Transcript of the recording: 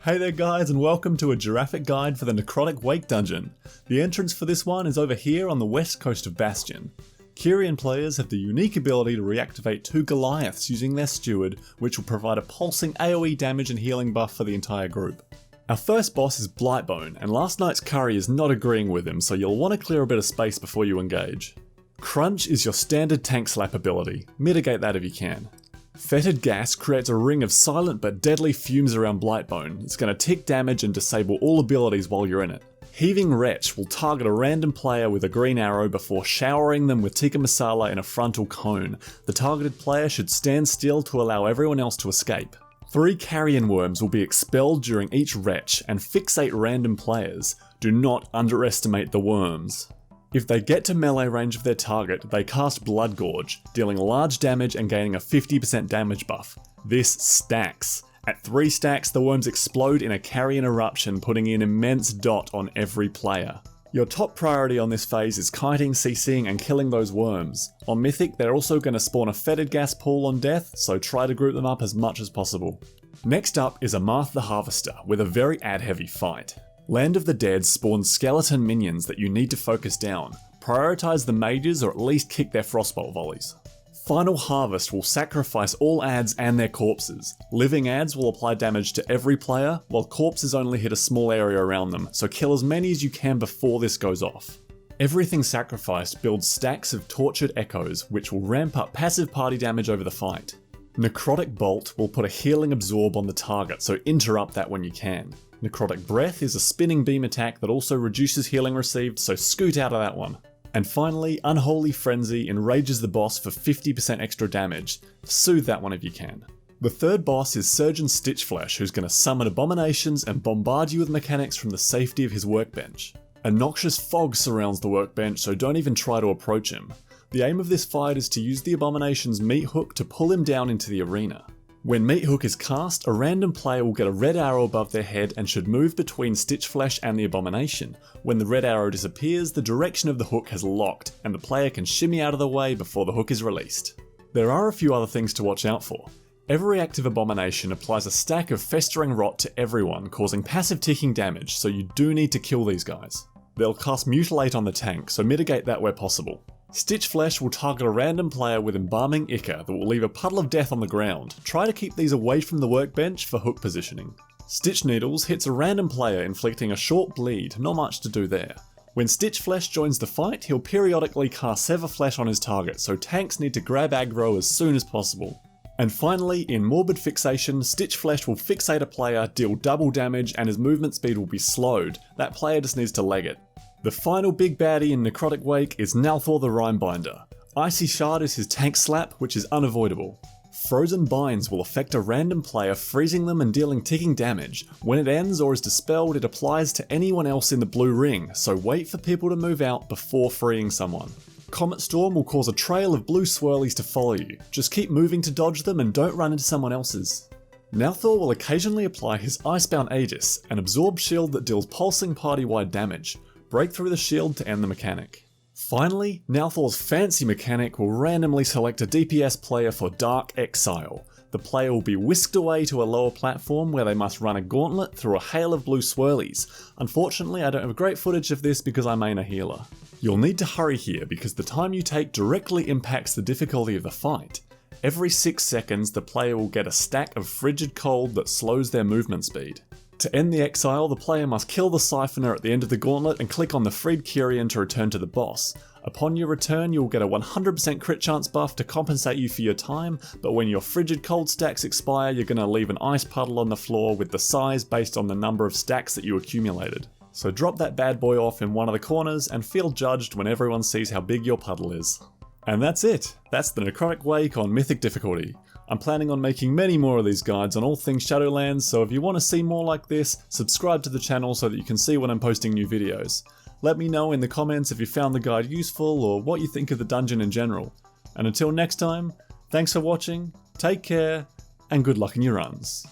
Hey there guys, and welcome to a giraffic guide for the Necrotic Wake dungeon. The entrance for this one is over here on the west coast of Bastion. Kyrian players have the unique ability to reactivate 2 Goliaths using their steward, which will provide a pulsing AoE damage and healing buff for the entire group. Our first boss is Blightbone, and last night's curry is not agreeing with him, so you'll want to clear a bit of space before you engage. Crunch is your standard tank slap ability, mitigate that if you can. Fetid gas creates a ring of silent but deadly fumes around Blightbone. It's going to tick damage and disable all abilities while you're in it. Heaving Wretch will target a random player with a green arrow before showering them with tikka masala in a frontal cone. The targeted player should stand still to allow everyone else to escape. 3 carrion worms will be expelled during each Wretch and fixate random players. Do not underestimate the worms. If they get to melee range of their target, they cast Blood Gorge, dealing large damage and gaining a 50% damage buff. This stacks. At 3 stacks, the worms explode in a carrion eruption, putting an immense dot on every player. Your top priority on this phase is kiting, CCing and killing those worms. On Mythic, they're also going to spawn a fetid gas pool on death, so try to group them up as much as possible. Next up is Amarth the Harvester, with a very ad-heavy fight. Land of the Dead spawns skeleton minions that you need to focus down. Prioritise the mages or at least kick their frostbolt volleys. Final Harvest will sacrifice all adds and their corpses. Living adds will apply damage to every player, while corpses only hit a small area around them, so kill as many as you can before this goes off. Everything sacrificed builds stacks of tortured echoes, which will ramp up passive party damage over the fight. Necrotic Bolt will put a healing absorb on the target, so interrupt that when you can. Necrotic Breath is a spinning beam attack that also reduces healing received, so scoot out of that one. And finally, Unholy Frenzy enrages the boss for 50% extra damage. Soothe that one if you can. The third boss is Surgeon Stitchflesh, who's going to summon abominations and bombard you with mechanics from the safety of his workbench. A noxious fog surrounds the workbench, so don't even try to approach him. The aim of this fight is to use the abomination's meat hook to pull him down into the arena. When Meat Hook is cast, a random player will get a red arrow above their head and should move between Stitchflesh and the abomination. When the red arrow disappears, the direction of the hook has locked, and the player can shimmy out of the way before the hook is released. There are a few other things to watch out for. Every active abomination applies a stack of festering rot to everyone, causing passive ticking damage, so you do need to kill these guys. They'll cast Mutilate on the tank, so mitigate that where possible. Stitchflesh will target a random player with Embalming Ichor that will leave a puddle of death on the ground. Try to keep these away from the workbench for hook positioning. Stitch Needles hits a random player, inflicting a short bleed, not much to do there. When Stitchflesh joins the fight, he'll periodically cast Sever Flesh on his target, so tanks need to grab aggro as soon as possible. And finally, in Morbid Fixation, Stitchflesh will fixate a player, deal double damage, and his movement speed will be slowed. That player just needs to leg it. The final big baddie in Necrotic Wake is Nalthor the Rimebinder. Icy Shard is his tank slap, which is unavoidable. Frozen Binds will affect a random player, freezing them and dealing ticking damage. When it ends or is dispelled, it applies to anyone else in the blue ring, so wait for people to move out before freeing someone. Comet Storm will cause a trail of blue swirlies to follow you. Just keep moving to dodge them and don't run into someone else's. Nalthor will occasionally apply his Icebound Aegis, an absorb shield that deals pulsing party-wide damage. Break through the shield to end the mechanic. Finally, Nalthor's fancy mechanic will randomly select a DPS player for Dark Exile. The player will be whisked away to a lower platform where they must run a gauntlet through a hail of blue swirlies. Unfortunately, I don't have great footage of this because I main a healer. You'll need to hurry here because the time you take directly impacts the difficulty of the fight. Every 6 seconds, the player will get a stack of Frigid Cold that slows their movement speed. To end the exile, the player must kill the Siphoner at the end of the gauntlet and click on the freed Kyrian to return to the boss. Upon your return, you'll get a 100% crit chance buff to compensate you for your time, but when your Frigid Cold stacks expire, you're going to leave an ice puddle on the floor with the size based on the number of stacks that you accumulated. So drop that bad boy off in one of the corners and feel judged when everyone sees how big your puddle is. And that's it! That's the Necrotic Wake on Mythic difficulty. I'm planning on making many more of these guides on all things Shadowlands, so if you want to see more like this, subscribe to the channel so that you can see when I'm posting new videos. Let me know in the comments if you found the guide useful or what you think of the dungeon in general. And until next time, thanks for watching, take care, and good luck in your runs.